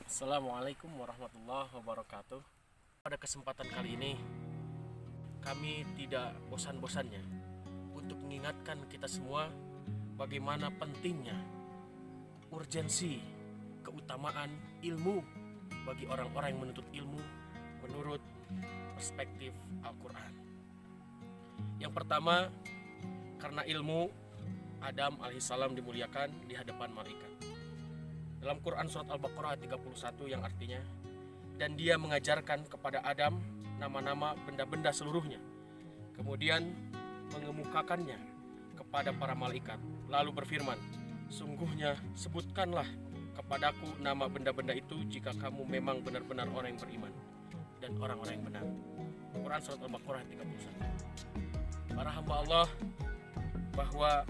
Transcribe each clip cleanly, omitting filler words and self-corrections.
Assalamualaikum warahmatullahi wabarakatuh. Pada kesempatan kali ini, kami tidak bosan-bosannya untuk mengingatkan kita semua bagaimana pentingnya, urgensi, keutamaan ilmu bagi orang-orang yang menuntut ilmu menurut perspektif Al-Quran. Yang pertama, karena ilmu, Adam alaihissalam dimuliakan di hadapan malaikat. Dalam Quran surat Al-Baqarah 31 yang artinya, dan dia mengajarkan kepada Adam nama-nama benda-benda seluruhnya, kemudian mengemukakannya kepada para malaikat, lalu berfirman, sungguhnya sebutkanlah kepadaku nama benda-benda itu jika kamu memang benar-benar orang yang beriman dan orang-orang yang benar. Quran surat Al-Baqarah 31. Para hamba Allah, bahwa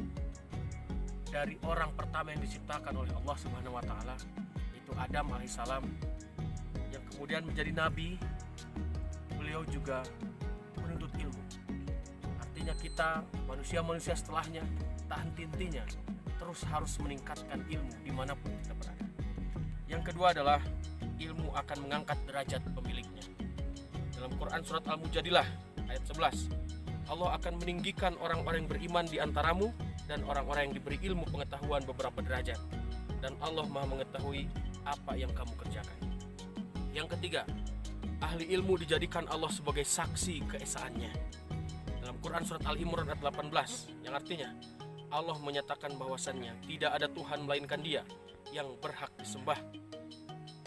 dari orang pertama yang diciptakan oleh Allah Subhanahu wa taala, itu Adam alaihissalam, yang kemudian menjadi nabi, beliau juga menuntut ilmu. Artinya kita manusia-manusia setelahnya tak henti-hentinya terus harus meningkatkan ilmu dimanapun kita berada. Yang kedua adalah ilmu akan mengangkat derajat pemiliknya. Dalam Quran surat Al-Mujadilah ayat 11, Allah akan meninggikan orang-orang yang beriman di antaramu dan orang-orang yang diberi ilmu pengetahuan beberapa derajat, dan Allah Maha mengetahui apa yang kamu kerjakan. Yang ketiga, ahli ilmu dijadikan Allah sebagai saksi keesaannya. Dalam Quran surat Al-Imran ayat 18, yang artinya Allah menyatakan bahwasannya tidak ada Tuhan melainkan Dia yang berhak disembah,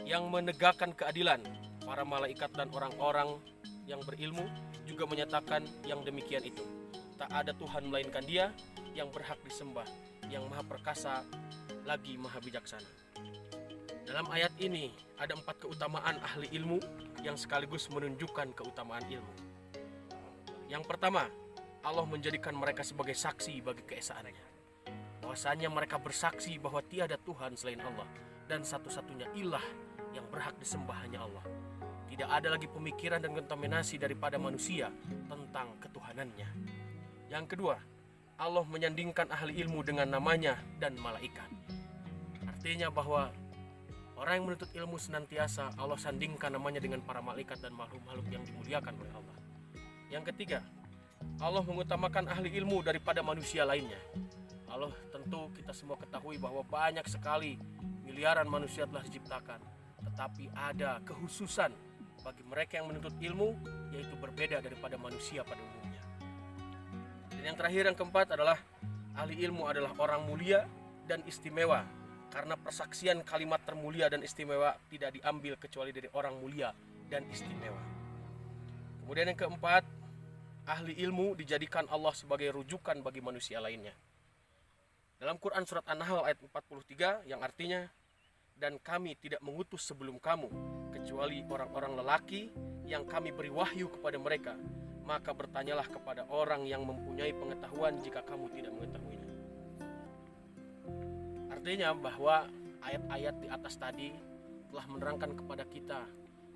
yang menegakkan keadilan. Para malaikat dan orang-orang yang berilmu juga menyatakan yang demikian itu. Tak ada Tuhan melainkan Dia yang berhak disembah, yang maha perkasa lagi maha bijaksana. Dalam ayat ini ada 4 keutamaan ahli ilmu yang sekaligus menunjukkan keutamaan ilmu. Yang pertama, Allah menjadikan mereka sebagai saksi bagi keesaannya. Bahwasanya mereka bersaksi bahwa tiada Tuhan selain Allah dan satu-satunya ilah yang berhak disembah hanya Allah. Tidak ada lagi pemikiran dan kontaminasi daripada manusia tentang ketuhanannya. Yang kedua, Allah menyandingkan ahli ilmu dengan namanya dan malaikat. Artinya bahwa orang yang menuntut ilmu senantiasa Allah sandingkan namanya dengan para malaikat dan makhluk-makhluk yang dimuliakan oleh Allah. Yang ketiga, Allah mengutamakan ahli ilmu daripada manusia lainnya. Allah tentu kita semua ketahui bahwa banyak sekali miliaran manusia telah diciptakan, tetapi ada kekhususan bagi mereka yang menuntut ilmu, yaitu berbeda daripada manusia pada umumnya. Dan yang terakhir, yang keempat adalah ahli ilmu adalah orang mulia dan istimewa, karena persaksian kalimat termulia dan istimewa tidak diambil kecuali dari orang mulia dan istimewa. Kemudian yang keempat, ahli ilmu dijadikan Allah sebagai rujukan bagi manusia lainnya. Dalam Quran surat An-Nahl ayat 43 yang artinya, dan kami tidak mengutus sebelum kamu kecuali orang-orang lelaki yang kami beri wahyu kepada mereka, maka bertanyalah kepada orang yang mempunyai pengetahuan jika kamu tidak mengetahuinya. Artinya bahwa ayat-ayat di atas tadi telah menerangkan kepada kita,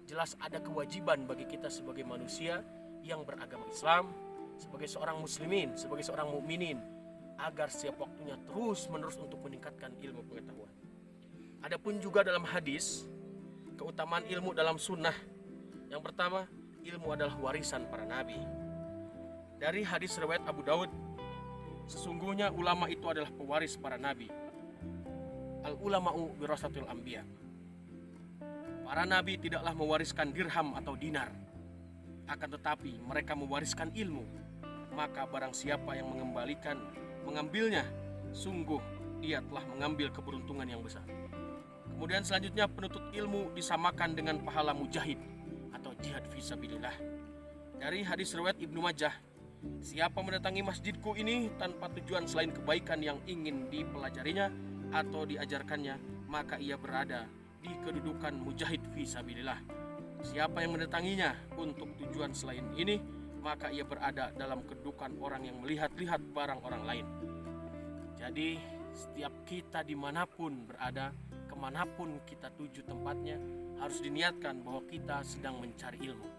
jelas ada kewajiban bagi kita sebagai manusia yang beragama Islam, sebagai seorang muslimin, sebagai seorang mukminin, agar setiap waktunya terus-menerus untuk meningkatkan ilmu pengetahuan. Adapun juga dalam hadis, keutamaan ilmu dalam sunnah. Yang pertama, ilmu adalah warisan para nabi. Dari hadis riwayat Abu Daud, sesungguhnya ulama itu adalah pewaris para nabi. Al-ulama'u wirasatul anbiya. Para nabi tidaklah mewariskan dirham atau dinar, akan tetapi mereka mewariskan ilmu. Maka barang siapa yang mengambilnya, sungguh ia telah mengambil keberuntungan yang besar. Kemudian selanjutnya, penuntut ilmu disamakan dengan pahala mujahid atau jihad fisabilillah. Dari hadis riwayat Ibnu Majah, siapa mendatangi masjidku ini tanpa tujuan selain kebaikan yang ingin dipelajarinya atau diajarkannya, maka ia berada di kedudukan mujahid fisabilillah. Siapa yang mendatanginya untuk tujuan selain ini, maka ia berada dalam kedudukan orang yang melihat-lihat barang orang lain. Jadi setiap kita dimanapun berada, kemanapun kita tuju tempatnya, harus diniatkan bahwa kita sedang mencari ilmu.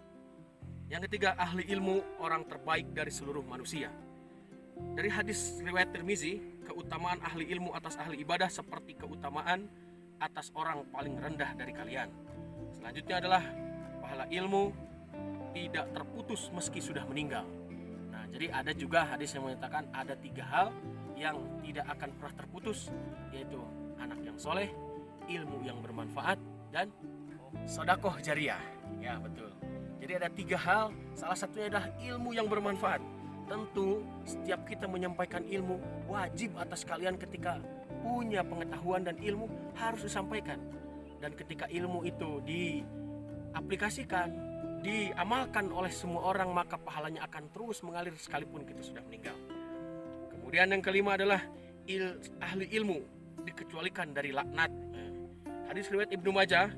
Yang ketiga, ahli ilmu orang terbaik dari seluruh manusia. Dari hadis riwayat Tirmizi, keutamaan ahli ilmu atas ahli ibadah seperti keutamaan atas orang paling rendah dari kalian. Selanjutnya adalah pahala ilmu tidak terputus meski sudah meninggal. Nah, jadi ada juga hadis yang menyatakan ada 3 hal yang tidak akan pernah terputus, yaitu anak yang soleh, ilmu yang bermanfaat, dan sedekah jariah. Ya, betul. Jadi ada 3 hal, salah satunya adalah ilmu yang bermanfaat. Tentu setiap kita menyampaikan ilmu, wajib atas kalian ketika punya pengetahuan dan ilmu harus disampaikan. Dan ketika ilmu itu diaplikasikan, diamalkan oleh semua orang, maka pahalanya akan terus mengalir sekalipun kita sudah meninggal. Kemudian yang kelima adalah ahli ilmu dikecualikan dari laknat. Hadis riwayat Ibnu Majah,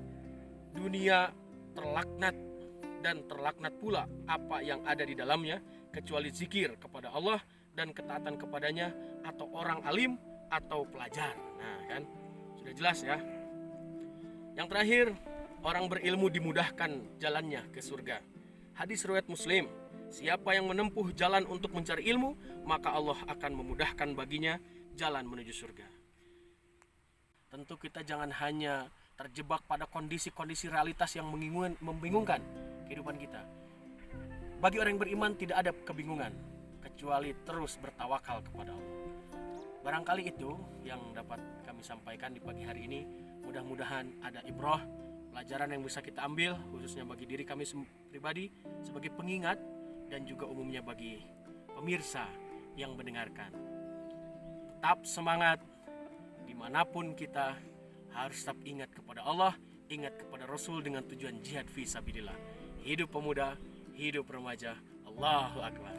dunia terlaknat dan terlaknat pula apa yang ada di dalamnya kecuali zikir kepada Allah dan ketaatan kepadanya atau orang alim atau pelajar. Nah, kan sudah jelas ya. Yang terakhir, orang berilmu dimudahkan jalannya ke surga. Hadis riwayat Muslim, siapa yang menempuh jalan untuk mencari ilmu, maka Allah akan memudahkan baginya jalan menuju surga. Tentu kita jangan hanya terjebak pada kondisi-kondisi realitas yang membingungkan kehidupan kita. Bagi orang yang beriman tidak ada kebingungan, kecuali terus bertawakal kepada Allah. Barangkali itu yang dapat kami sampaikan di pagi hari ini. Mudah-mudahan ada ibrah, pelajaran yang bisa kita ambil, khususnya bagi diri kami pribadi sebagai pengingat dan juga umumnya bagi pemirsa yang mendengarkan. Tetap semangat, dimanapun kita harus tetap ingat kepada Allah, ingat kepada Rasul dengan tujuan jihad fi sabilillah. Hidup pemuda, hidup remaja, Allahu Akbar.